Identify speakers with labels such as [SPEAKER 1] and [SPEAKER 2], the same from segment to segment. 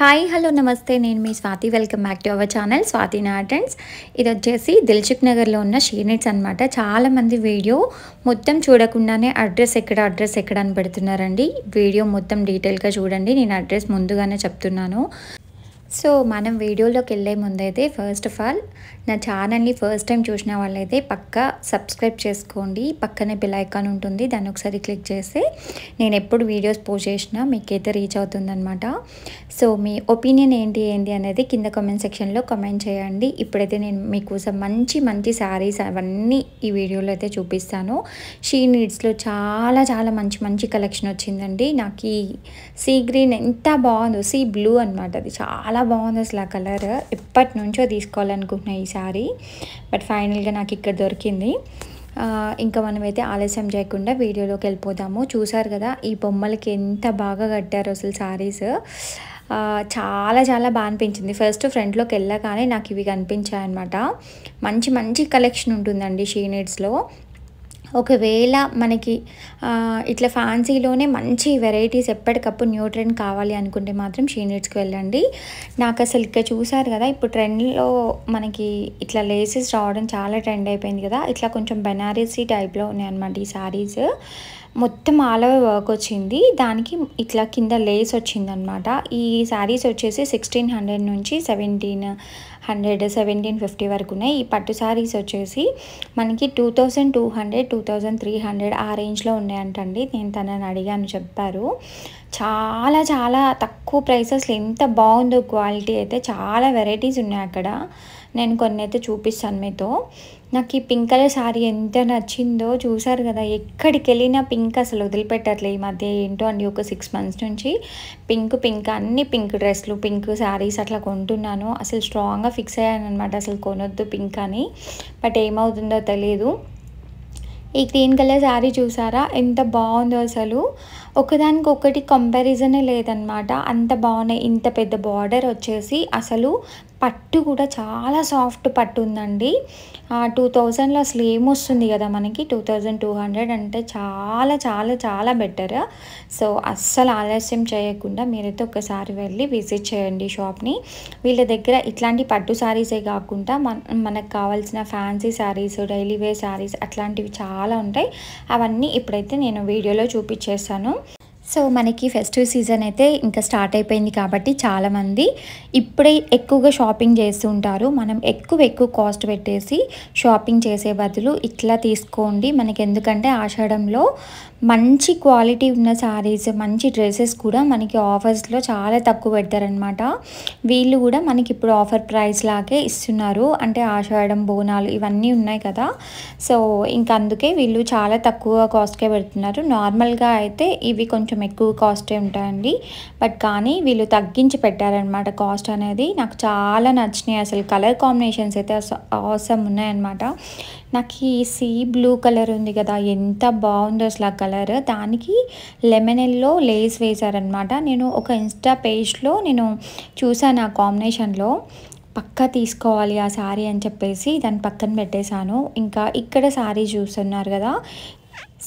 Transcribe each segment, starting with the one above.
[SPEAKER 1] Hi hello నమస్తే నేను మీ Swathi welcome back to our channel Swathi నాటన్స్. ఇది వచ్చేసి దిల్సుఖ్ నగర్లో ఉన్న షీనిట్స్ అనమాట. చాలామంది వీడియో మొత్తం చూడకుండానే అడ్రస్ ఎక్కడ అని పెడుతున్నారండి. వీడియో మొత్తం డీటెయిల్గా చూడండి, నేను అడ్రస్ ముందుగానే చెప్తున్నాను. సో మనం వీడియోలోకి వెళ్ళే ముందైతే ఫస్ట్ ఆఫ్ ఆల్ నా ఛానల్ని ఫస్ట్ టైం చూసిన వాళ్ళైతే పక్కా సబ్స్క్రైబ్ చేసుకోండి. పక్కనే బెల్ ఐకాన్ ఉంటుంది, దాన్ని ఒకసారి క్లిక్ చేస్తే నేను ఎప్పుడు వీడియోస్ పోస్ట్ చేసినా మీకైతే రీచ్ అవుతుందన్నమాట. సో మీ ఒపీనియన్ ఏంటి అనేది కింద కామెంట్ సెక్షన్లో కామెంట్ చేయండి. ఇప్పుడైతే నేను మీకోసం మంచి మంచి శారీస్ అవన్నీ ఈ వీడియోలో అయితే చూపిస్తాను. షీ నీడ్స్లో చాలా మంచి కలెక్షన్ వచ్చిందండి. నాకు ఈ సీ గ్రీన్ ఎంత బాగుందో, సీ బ్లూ అనమాట, అది చాలా బాగుంది అసలు. ఆ కలర్ ఎప్పటి నుంచో తీసుకోవాలనుకుంటున్నా ఈ శారీ, బట్ ఫైనల్గా నాకు ఇక్కడ దొరికింది. ఇంకా మనమైతే ఆలస్యం చేయకుండా వీడియోలోకి వెళ్ళిపోదాము. చూసారు కదా ఈ బొమ్మలకి ఎంత బాగా కట్టారు అసలు శారీస్. చాలా బాగా అనిపించింది. ఫస్ట్ ఫ్రంట్లోకి వెళ్ళగానే నాకు ఇవి కనిపించాయి అనమాట. మంచి కలెక్షన్ ఉంటుందండి షీ నీడ్స్లో. ఒకవేళ మనకి ఇట్లా ఫ్యాన్సీలోనే మంచి వెరైటీస్ ఎప్పటికప్పుడు న్యూ ట్రెండ్ కావాలి అనుకుంటే మాత్రం షీ నీడ్స్కి వెళ్ళండి. నాకు అసలు ఇక్కడ చూసారు కదా, ఇప్పుడు ట్రెండ్లో మనకి ఇట్లా లేసెస్ రావడం చాలా ట్రెండ్ అయిపోయింది కదా. ఇట్లా కొంచెం బెనారసీ టైప్లో ఉన్నాయన్నమాట ఈ శారీస్. మొత్తం ఆల్ ఓవర్ వర్క్ వచ్చింది, దానికి ఇట్లా కింద లేస్ వచ్చిందనమాట. ఈ శారీస్ వచ్చేసి 1600 నుంచి 1700 1750 వరకు ఉన్నాయి. ఈ పట్టు శారీస్ వచ్చేసి మనకి 2200 2300 ఆ రేంజ్లో ఉన్నాయంటండి. నేను తనని అడిగాను, చెప్పారు. చాలా తక్కువ ప్రైసెస్లో ఎంత బాగుందో క్వాలిటీ అయితే. చాలా వెరైటీస్ ఉన్నాయి అక్కడ, నేను కొన్ని అయితే చూపిస్తాను మీతో. నాకు ఈ పింక్ కలర్ శారీ ఎంత నచ్చిందో చూసారు కదా. ఎక్కడికి వెళ్ళినా పింక్ అసలు వదిలిపెట్టట్లే ఈ మధ్య, ఏంటో అండి. ఒక 6 months నుంచి పింక్ అన్ని పింక్ డ్రెస్లు, పింక్ శారీస్ అట్లా కొంటున్నాను. అసలు స్ట్రాంగ్గా ఫిక్స్ అయ్యాను అనమాట, అసలు కొనొద్దు పింక్ అని. బట్ ఏమవుతుందో తెలియదు. ఈ గ్రీన్ కలర్ శారీ చూసారా ఎంత బాగుందో అసలు. ఒకదానికొకటి కంపారిజనే లేదనమాట, అంత బాగున్నాయి. ఇంత పెద్ద బార్డర్ వచ్చేసి అసలు పట్టు కూడా చాలా సాఫ్ట్ పట్టు ఉందండి. 2000లో అసలు ఏమొస్తుంది కదా మనకి, 2200 అంటే చాలా బెటర్. సో అస్సలు ఆలస్యం చేయకుండా మీరైతే ఒకసారి వెళ్ళి విజిట్ చేయండి షాప్ని. వీళ్ళ దగ్గర ఇట్లాంటి పట్టు శారీసే కాకుండా మనకు కావాల్సిన fancy saris, daily wear saris అట్లాంటివి చాలా ఉంటాయి. అవన్నీ ఇప్పుడైతే నేను వీడియోలో చూపించేస్తాను. సో మనకి ఫెస్టివ్ సీజన్ అయితే ఇంకా స్టార్ట్ అయిపోయింది కాబట్టి చాలామంది ఇప్పుడే ఎక్కువగా షాపింగ్ చేస్తూ ఉంటారు. మనం ఎక్కువ కాస్ట్ పెట్టేసి షాపింగ్ చేసే బదులు ఇట్లా తీసుకోండి. మనకి ఎందుకంటే ఆషాఢంలో మంచి క్వాలిటీ ఉన్న శారీస్, మంచి డ్రెస్సెస్ కూడా మనకి ఆఫర్స్లో చాలా తక్కువ పెడతారనమాట. వీళ్ళు కూడా మనకి ఇప్పుడు ఆఫర్ ప్రైస్ లాగే ఇస్తున్నారు. అంటే ఆషాఢం, బోనాలు ఇవన్నీ ఉన్నాయి కదా. సో ఇంకా అందుకే వీళ్ళు చాలా తక్కువ కాస్ట్కే పెడుతున్నారు. నార్మల్గా అయితే ఇవి కొంచెం ఎక్కువ కాస్టే ఉంటాయండి, బట్ కానీ వీళ్ళు తగ్గించి పెట్టారనమాట కాస్ట్ అనేది. నాకు చాలా నచ్చినాయి అసలు. కలర్ కాంబినేషన్స్ అయితే అవసరం ఉన్నాయన్నమాట. నాకు ఈ సీ బ్లూ కలర్ ఉంది కదా, ఎంత బాగుందో అసలు ఆ కలర్. దానికి లెమన్ ఎల్లో లేస్ వేశారనమాట. నేను ఒక ఇన్స్టా పేజ్లో నేను చూసాను ఆ కాంబినేషన్లో. పక్కా తీసుకోవాలి ఆ శారీ అని చెప్పేసి దాన్ని పక్కన పెట్టేశాను. ఇంకా ఇక్కడ శారీ చూస్తున్నారు కదా.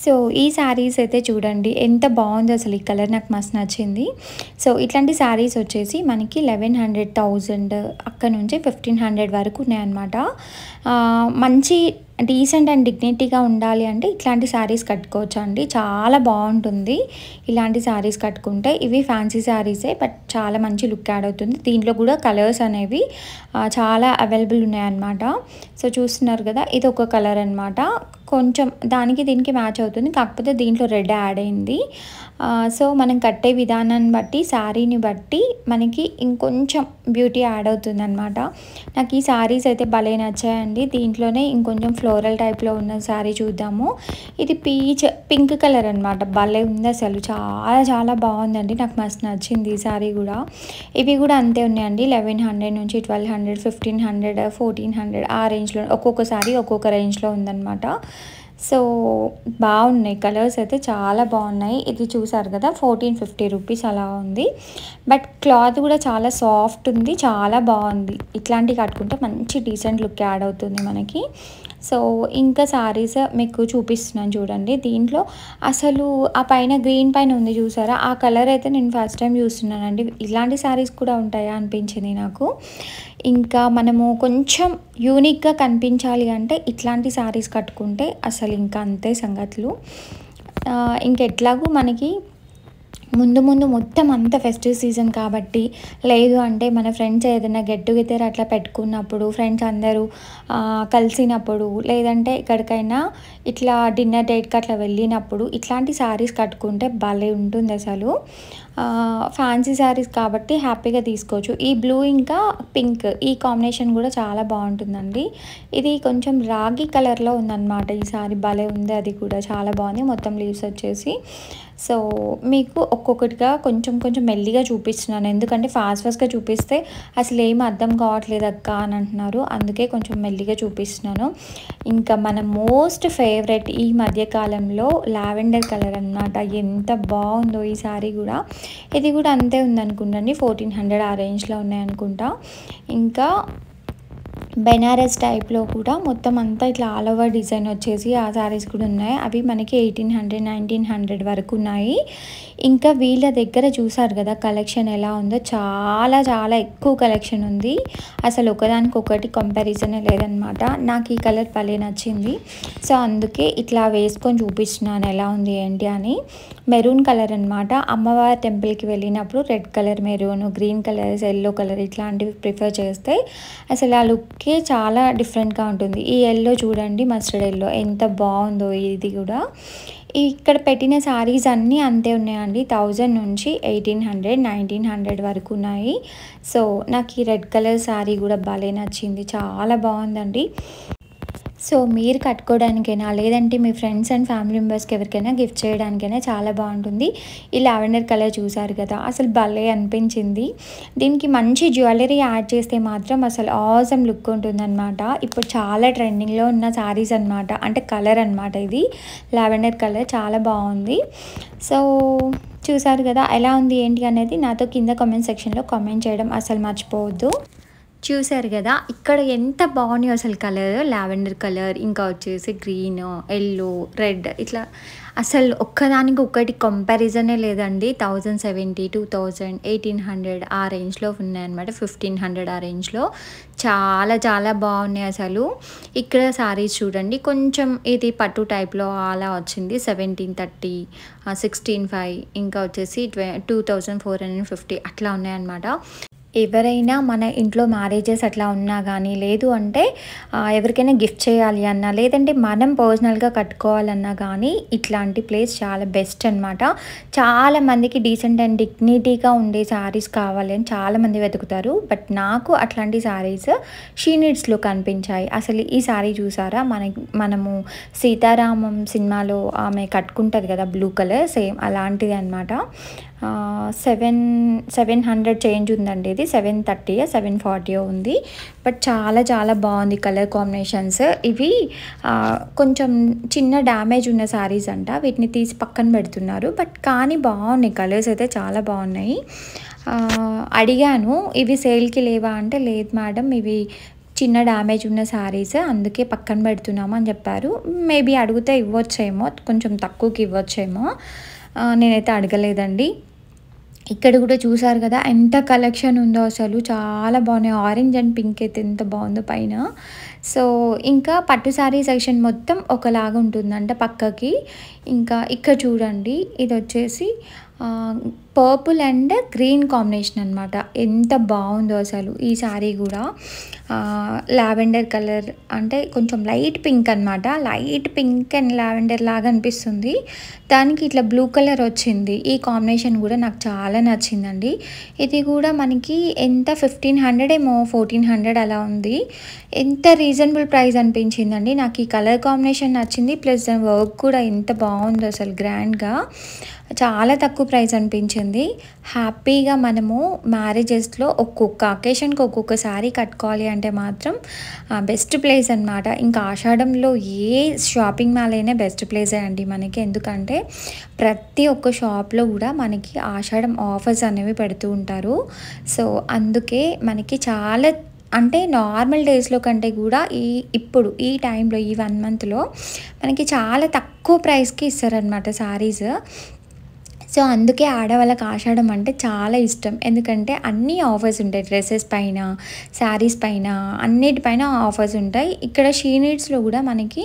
[SPEAKER 1] సో ఈ శారీస్ అయితే చూడండి ఎంత బాగుందో అసలు. ఈ కలర్ నాకు మస్తు నచ్చింది. సో ఇట్లాంటి శారీస్ వచ్చేసి మనకి 1100 1000 అక్కడ నుంచి 1500 వరకు ఉన్నాయన్నమాట. మంచి డీసెంట్ అండ్ డిగ్నిటీగా ఉండాలి అంటే ఇట్లాంటి శారీస్ కట్టుకోవచ్చు అండి. చాలా బాగుంటుంది ఇలాంటి శారీస్ కట్టుకుంటే. ఇవి ఫ్యాన్సీ శారీసే, బట్ చాలా మంచి లుక్ యాడ్ అవుతుంది. దీంట్లో కూడా కలర్స్ అనేవి చాలా అవైలబుల్ ఉన్నాయన్నమాట. సో చూస్తున్నారు కదా, ఇది ఒక కలర్ అనమాట. కొంచెం దానికి దీనికి మ్యాచ్ అవుతుంది, కాకపోతే దీంట్లో రెడ్ యాడ్ అయింది. సో మనం కట్టే విధానాన్ని బట్టి, శారీని బట్టి మనకి ఇంకొంచెం బ్యూటీ యాడ్ అవుతుంది అనమాట. నాకు ఈ శారీస్ అయితే భలే నచ్చాయండి. దీంట్లోనే ఇంకొంచెం ఫ్లోరల్ టైప్లో ఉన్న శారీ చూద్దాము. ఇది పింక్ కలర్ అనమాట. భలే ఉంది అసలు, చాలా బాగుందండి. నాకు మస్తు నచ్చింది ఈ శారీ కూడా. ఇవి కూడా అంతే ఉన్నాయండి, 1100 నుంచి 1200 1500 1400 ఆ రేంజ్లో. ఒక్కొక్క శారీ ఒక్కొక్క రేంజ్లో ఉందన్నమాట. సో బాగున్నాయి కలర్స్ అయితే, చాలా బాగున్నాయి. ఇది చూసారు కదా 1450 రూపీస్ అలా ఉంది, బట్ క్లాత్ కూడా చాలా సాఫ్ట్ ఉంది, చాలా బాగుంది. ఇట్లాంటివి కట్టుకుంటే మంచి డీసెంట్ లుక్ యాడ్ అవుతుంది మనకి. సో ఇంకా శారీస్ మీకు చూపిస్తున్నాను చూడండి. దీంట్లో అసలు ఆ పైన గ్రీన్ పైన ఉంది చూసారా, ఆ కలర్ అయితే నేను ఫస్ట్ టైం చూస్తున్నానండి. ఇలాంటి శారీస్ కూడా ఉంటాయా అనిపించింది నాకు. ఇంకా మనము కొంచెం యూనిక్గా కనిపించాలి అంటే ఇట్లాంటి శారీస్ కట్టుకుంటే అసలు ఇంకా అంతే సంగతులు. ఇంకెట్లాగూ మనకి ముందు ముందు మొత్తం అంత ఫెస్టివ్ సీజన్ కాబట్టి, లేదు అంటే మన ఫ్రెండ్స్ ఏదైనా గెట్ టుగెదర్ అట్లా పెట్టుకున్నప్పుడు, ఫ్రెండ్స్ అందరూ కలిసినప్పుడు, లేదంటే ఎక్కడికైనా ఇట్లా డిన్నర్ డేట్కి అట్లా వెళ్ళినప్పుడు ఇట్లాంటి శారీస్ కట్టుకుంటే భలే ఉంటుంది అసలు. ఫ్యాన్సీ శారీస్ కాబట్టి హ్యాపీగా తీసుకోవచ్చు. ఈ బ్లూ ఇంకా పింక్ ఈ కాంబినేషన్ కూడా చాలా బాగుంటుందండి. ఇది కొంచెం రాగి కలర్లో ఉందన్నమాట. ఈ శారీ భలే ఉంది, అది కూడా చాలా బాగుంది. మొత్తం లీవ్స్ వచ్చేసి. సో మీకు ఒక్కొక్కటిగా కొంచెం కొంచెం మెల్లిగా చూపిస్తున్నాను, ఎందుకంటే ఫాస్ట్గా చూపిస్తే అసలు ఏం అర్థం కావట్లేదు అక్క అని అంటున్నారు. అందుకే కొంచెం మెల్లిగా చూపిస్తున్నాను. ఇంకా మన మోస్ట్ ఫేవరెట్ ఈ మధ్యకాలంలో లావెండర్ కలర్ అన్నమాట. ఎంత బాగుందో ఈ శారీ కూడా. ఇది కూడా అంతే ఉందనుకుంటండి, 1400 ఆ రేంజ్లో ఉన్నాయనుకుంటా. ఇంకా బెనారస్ టైప్లో కూడా మొత్తం అంతా ఇట్లా ఆల్ ఓవర్ డిజైన్ వచ్చేసి ఆ శారీస్ కూడా ఉన్నాయి. అవి మనకి 1800 1900 వరకు ఉన్నాయి. ఇంకా వీళ్ళ దగ్గర చూసారు కదా కలెక్షన్ ఎలా ఉందో, చాలా చాలా ఎక్కువ కలెక్షన్ ఉంది. అసలు ఒకదానికొకటి కంపారిజనే లేదనమాట. నాకు ఈ కలర్ భలే నచ్చింది. సో అందుకే ఇట్లా వేసుకొని చూపిస్తున్నాను ఎలా ఉంది ఏంటి అని. మెరూన్ కలర్ అనమాట. అమ్మవారి టెంపుల్కి వెళ్ళినప్పుడు red colour, maroon, green colours, yellow colour ఇట్లాంటివి ప్రిఫర్ చేస్తే అసలు ఆ లుక్కే చాలా డిఫరెంట్గా ఉంటుంది. ఈ ఎల్లో చూడండి, మస్టర్డ్ ఎల్లో ఎంత బాగుందో. ఇది కూడా ఇక్కడ పెట్టిన శారీస్ అన్నీ అంతే ఉన్నాయండి. 1000 నుంచి 1800 1900 వరకు ఉన్నాయి. సో నాకు ఈ రెడ్ కలర్ శారీ కూడా భలే నచ్చింది, చాలా బాగుందండి. సో మీరు కట్టుకోవడానికైనా, లేదంటే మీ ఫ్రెండ్స్ అండ్ ఫ్యామిలీ మెంబర్స్కి ఎవరికైనా గిఫ్ట్ చేయడానికైనా చాలా బాగుంటుంది. ఈ లావెండర్ కలర్ చూసారు కదా, అసలు భలే అనిపించింది. దీనికి మంచి జ్యువెలరీ యాడ్ చేస్తే మాత్రం అసలు ఆసమ్ లుక్ ఉంటుందన్నమాట. ఇప్పుడు చాలా ట్రెండింగ్లో ఉన్న శారీస్ అనమాట, అంటే కలర్ అనమాట. ఇది లావెండర్ కలర్ చాలా బాగుంది. సో చూసారు కదా ఎలా ఉంది ఏంటి అనేది నాతో కింద కామెంట్ సెక్షన్లో కామెంట్ చేయడం అసలు మర్చిపోవద్దు. చూసారు కదా ఇక్కడ ఎంత బాగున్నాయో అసలు కలర్, లావెండర్ కలర్, ఇంకా వచ్చేసి గ్రీన్, ఎల్లో, రెడ్, ఇట్లా అసలు ఒక్కదానికి ఒక్కటి కంపారిజనే లేదండి. 1070 2000 1800 ఆ రేంజ్లో ఉన్నాయన్నమాట. 1500 ఆ రేంజ్లో చాలా చాలా బాగున్నాయి అసలు. ఇక్కడ శారీస్ చూడండి, కొంచెం ఇది పట్టు టైప్లో అలా వచ్చింది. 1730 16,500 ఇంకా వచ్చేసి 2450 అట్లా ఉన్నాయన్నమాట. ఎవరైనా మన ఇంట్లో మ్యారేజెస్ అట్లా ఉన్నా కానీ, లేదు అంటే ఎవరికైనా గిఫ్ట్ చేయాలి అన్నా, లేదంటే మనం పర్సనల్గా కట్టుకోవాలన్నా కానీ ఇట్లాంటి ప్లేస్ చాలా బెస్ట్ అనమాట. చాలామందికి డీసెంట్ అండ్ డిగ్నిటీగా ఉండే శారీస్ కావాలి అని చాలామంది వెతుకుతారు. బట్ నాకు అట్లాంటి శారీస్ షీ నీడ్స్లో కనిపించాయి. అసలు ఈ శారీ చూసారా, మనము సీతారామం సినిమాలో ఆమె కట్టుకుంటుంది కదా బ్లూ కలర్, సేమ్ అలాంటిది అనమాట. 700 చేంజ్ ఉందండి. ఇది 730 740 ఉంది. బట్ చాలా చాలా బాగుంది కలర్ కాంబినేషన్స్. ఇవి కొంచెం చిన్న డ్యామేజ్ ఉన్న శారీస్ అంట, వీటిని తీసి పక్కన పెడుతున్నారు. బట్ కానీ బాగున్నాయి, కలర్స్ అయితే చాలా బాగున్నాయి. అడిగాను ఇవి సేల్కి లేవా అంటే, లేదు మేడం ఇవి చిన్న డ్యామేజ్ ఉన్న శారీస్, అందుకే పక్కన పెడుతున్నాము అని చెప్పారు. మేబీ అడిగితే ఇవ్వచ్చేమో, కొంచెం తక్కువకి ఇవ్వచ్చేమో, నేనైతే అడగలేదండి. ఇక్కడ కూడా చూసారు కదా ఎంత కలెక్షన్ ఉందో, అసలు చాలా బాగున్నాయి. ఆరెంజ్ అండ్ పింక్ అయితే ఎంత బాగుందో పైన. సో ఇంకా పట్టు శారీ సెక్షన్ మొత్తం ఒకలాగా ఉంటుందంట పక్కకి. ఇంకా ఇక్కడ చూడండి, ఇది వచ్చేసి పర్పుల్ అండ్ గ్రీన్ కాంబినేషన్ అనమాట. ఎంత బాగుందో అసలు ఈ శారీ కూడా. లావెండర్ కలర్ అంటే కొంచెం లైట్ పింక్ అనమాట. లైట్ పింక్ అండ్ లావెండర్ లాగా అనిపిస్తుంది. దానికి ఇట్లా బ్లూ కలర్ వచ్చింది. ఈ కాంబినేషన్ కూడా నాకు చాలా నచ్చిందండి. ఇది కూడా మనకి ఎంత 1500 ఏమో 1400 అలా ఉంది. ఎంత రీజనబుల్ ప్రైస్ అనిపించిందండి నాకు. ఈ కలర్ కాంబినేషన్ నచ్చింది, ప్లస్ దాని వర్క్ కూడా ఎంత బాగుందో అసలు గ్రాండ్గా. చాలా తక్కువ ప్రైస్ అనిపించింది. హ్యాపీగా మనము మ్యారేజెస్లో ఒక్కొక్క అకేషన్కి ఒక్కొక్క శారీ కట్టుకోవాలి అంటే మాత్రం బెస్ట్ ప్లేస్ అనమాట. ఇంకా ఆషాఢంలో ఏ షాపింగ్ మాల్ అయినా బెస్ట్ ప్లేసే అండి మనకి. ఎందుకంటే ప్రతి ఒక్క షాప్లో కూడా మనకి ఆషాఢం ఆఫర్స్ అనేవి పెడుతూ ఉంటారు. సో అందుకే మనకి చాలా అంటే నార్మల్ డేస్‌లో కంటే గూడా ఇప్పుడు ఈ టైంలో ఈ 1 మంత్‌లో మనకి చాలా తక్కువ ప్రైస్‌కి ఇస్తారనమాట శారీస్. సో, అందుకే ఆడవాళ్ళకి ఆషాఢం అంటే చాలా ఇష్టం. ఎందుకంటే అన్నీ ఆఫర్స్ ఉంటాయి. డ్రెసెస్ పైన, శారీస్ పైన, అన్నిటిపైన ఆఫర్స్ ఉంటాయి. ఇక్కడ షీ నీడ్స్‌లో గూడా మనకి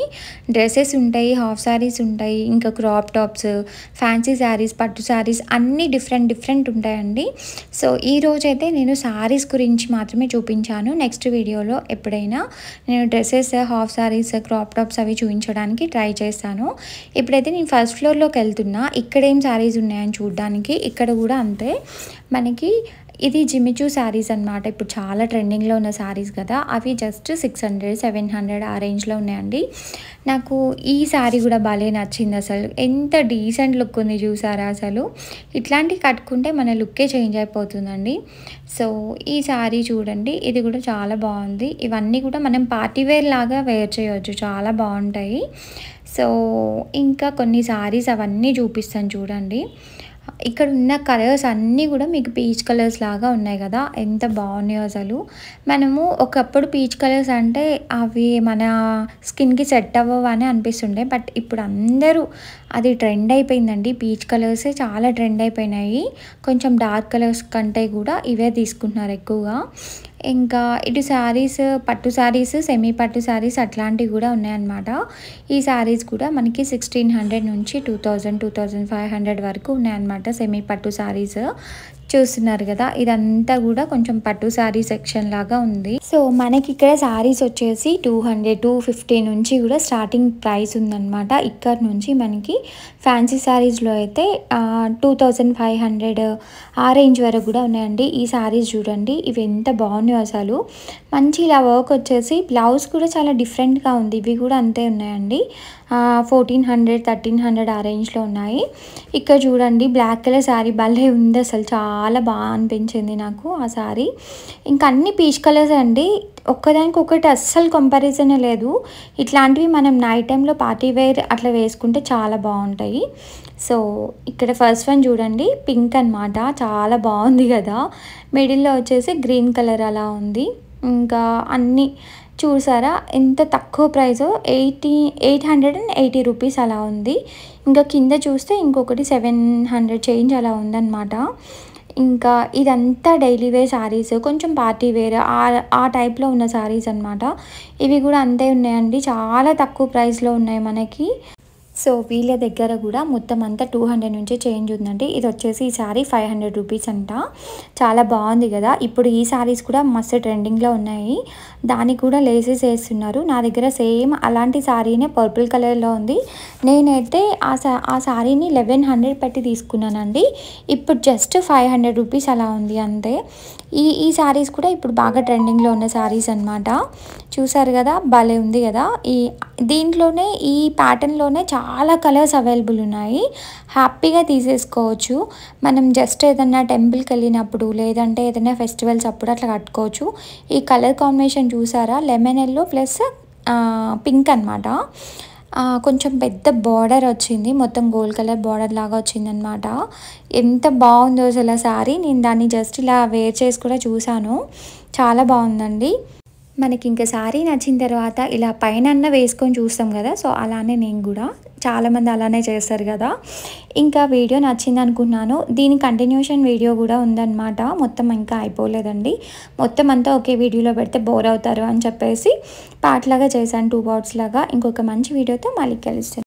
[SPEAKER 1] డ్రెసెస్ ఉంటాయి, హాఫ్ శారీస్ ఉంటాయి, ఇంకా క్రాప్ టాప్స్, ఫ్యాన్సీ శారీస్, పట్టు శారీస్ అన్నీ డిఫరెంట్ ఉంటాయండి. సో, ఈరోజైతే నేను శారీస్ గురించి మాత్రమే చూపించాను. నెక్స్ట్ వీడియోలో ఎప్పుడైనా నేను dresses, half saris, crop tops అవి చూపించడానికి ట్రై చేస్తాను. ఇప్పుడైతే నేను ఫస్ట్ ఫ్లోర్‌లోకి వెళ్తున్నా. ఇక్కడేం శారీస్ ఉన్నాయని చూడ్డానికి. ఇక్కడ కూడా అంతే. మనకి ఇది జిమిచూ శారీస్ అనమాట. ఇప్పుడు చాలా ట్రెండింగ్‌లో ఉన్న శారీస్ కదా! అవి జస్ట్ 600, 700 ఆ రేంజ్‌లో ఉన్నాయండి. నాకు ఈ శారీ కూడా భలే నచ్చింది అసలు. ఎంత డీసెంట్ లుక్ ఉంది చూసారా అసలు. ఇట్లాంటివి కట్టుకుంటే మన లుక్కే చేంజ్ అయిపోతుందండి. సో, ఈ శారీ చూడండి. ఇది కూడా చాలా బాగుంది. ఇవన్నీ కూడా మనం పార్టీ వేర్ లాగా వేర్ చేయొచ్చు. చాలా బాగుంటాయి. సో, ఇంకా కొన్ని శారీస్ అవన్నీ చూపిస్తాను చూడండి. ఇక్కడ ఉన్న కలర్స్ అన్నీ కూడా మీకు పీచ్ కలర్స్ లాగా ఉన్నాయి కదా! ఎంత బాగున్నాయో అసలు. మనము ఒకప్పుడు పీచ్ కలర్స్ అంటే అవి మన స్కిన్‌కి సెట్ అవ్వవని అనిపిస్తుండే. బట్ ఇప్పుడు అందరూ అది ట్రెండ్ అయిపోయిందండి. పీచ్ కలర్సే చాలా ట్రెండ్ అయిపోయినాయి. కొంచెం డార్క్ కలర్స్ కంటే కూడా ఇవే తీసుకుంటున్నారు ఎక్కువగా. ఇంకా ఇటు శారీస్, పట్టు శారీస్, సెమీ పట్టు శారీస్ అట్లాంటివి కూడా ఉన్నాయన్నమాట. ఈ శారీస్ కూడా మనకి 1600 నుంచి 2000, 2500 వరకు ఉన్నాయన్నమాట. సెమీ పట్టు శారీస్ చూస్తున్నారు కదా! ఇదంతా కూడా కొంచెం పట్టు శారీ సెక్షన్ లాగా ఉంది. సో, మనకి ఇక్కడ శారీస్ వచ్చేసి 200, 250 నుంచి కూడా స్టార్టింగ్ ప్రైస్ ఉందన్నమాట. ఇక్కడ నుంచి మనకి ఫ్యాన్సీ శారీస్‌లో అయితే 2500 ఆ రేంజ్ వరకు కూడా ఉన్నాయండి. ఈ శారీస్ చూడండి. ఇవి ఎంత బాగున్నాయో అసలు. మంచి ఇలా వర్క్ వచ్చేసి బ్లౌజ్ కూడా చాలా డిఫరెంట్‌గా ఉంది. ఇవి కూడా అంతే ఉన్నాయండి. 1400, 1300 ఆ రేంజ్‌లో ఉన్నాయి. ఇక్కడ చూడండి బ్లాక్ కలర్ శారీ భలే ఉంది అసలు. చాలా బాగా అనిపించింది నాకు ఆ శారీ. ఇంకా అన్ని పీచ్ కలర్స్ అండి. ఒక్కదానికొకటి అస్సలు కంపారిజనే లేదు. ఇట్లాంటివి మనం నైట్ టైంలో పార్టీ వేర్ అట్లా వేసుకుంటే చాలా బాగుంటాయి. సో, ఇక్కడ ఫస్ట్ వన్ చూడండి. పింక్ అనమాట. చాలా బాగుంది కదా! మిడిల్‌లో వచ్చేసి గ్రీన్ కలర్ అలా ఉంది. ఇంకా అన్నీ చూసారా ఎంత తక్కువ ప్రైస్ 880 రూపీస్ అలా ఉంది. ఇంకా కింద చూస్తే ఇంకొకటి 700 చేంజ్ అలా ఉందన్నమాట. ఇంకా ఇదంతా డైలీ వేర్ శారీస్, కొంచెం పార్టీ వేర్ ఆ టైప్‌లో ఉన్న శారీస్ అనమాట. ఇవి కూడా అంతే ఉన్నాయండి. చాలా తక్కువ ప్రైస్‌లో ఉన్నాయి మనకి. సో, వీళ్ళ దగ్గర కూడా మొత్తం అంతా 200 నుంచి చేంజ్ ఉందండి. ఇది వచ్చేసి ఈ శారీ 500 రూపీస్ అంట. చాలా బాగుంది కదా! ఇప్పుడు ఈ శారీస్ కూడా మస్తు ట్రెండింగ్‌లో ఉన్నాయి. దానికి కూడా లేసెస్ వేస్తున్నారు. నా దగ్గర సేమ్ అలాంటి శారీనే పర్పుల్ కలర్‌లో ఉంది. నేనైతే ఆ శారీని 1100 పెట్టి తీసుకున్నానండి. ఇప్పుడు జస్ట్ 500 రూపీస్ అలా ఉంది అంతే. ఈ శారీస్ కూడా ఇప్పుడు బాగా ట్రెండింగ్‌లో ఉన్న శారీస్ అనమాట. చూసారు కదా! భలే ఉంది కదా! దీంట్లోనే ఈ ప్యాటర్న్‌లోనే చాలా కలర్స్ అవైలబుల్ ఉన్నాయి. హ్యాపీగా తీసేసుకోవచ్చు. మనం జస్ట్ ఏదన్నా టెంపుల్‌కి వెళ్ళినప్పుడు లేదంటే ఏదైనా ఫెస్టివల్స్ అప్పుడు అట్లా కట్టుకోవచ్చు. ఈ కలర్ కాంబినేషన్ చూసారా? లెమన్ యెల్లో ప్లస్ పింక్ అనమాట. కొంచెం పెద్ద బార్డర్ వచ్చింది. మొత్తం గోల్డ్ కలర్ బార్డర్ లాగా వచ్చిందనమాట. ఎంత బాగుందో అసలు ఆ శారీ. నేను దాన్ని జస్ట్ ఇలా వేర్ చేసి కూడా చూసాను. చాలా బాగుందండి. మనకి ఇంకా శారీ నచ్చిన తర్వాత ఇలా పైనన్న వేసుకొని చూస్తాం కదా! సో, అలానే నేను కూడా చాలామంది అలానే చేస్తారు కదా! ఇంకా వీడియో నచ్చింది అనుకున్నాను. దీని కంటిన్యూషన్ వీడియో కూడా ఉందన్నమాట. మొత్తం ఇంకా అయిపోలేదండి. మొత్తం అంతా ఒకే వీడియోలో పెడితే బోర్ అవుతారు అని చెప్పేసి పార్ట్ లాగా చేశాను. 2 పార్ట్స్ లాగా. ఇంకొక మంచి వీడియోతో మళ్ళీ కలుస్తాను.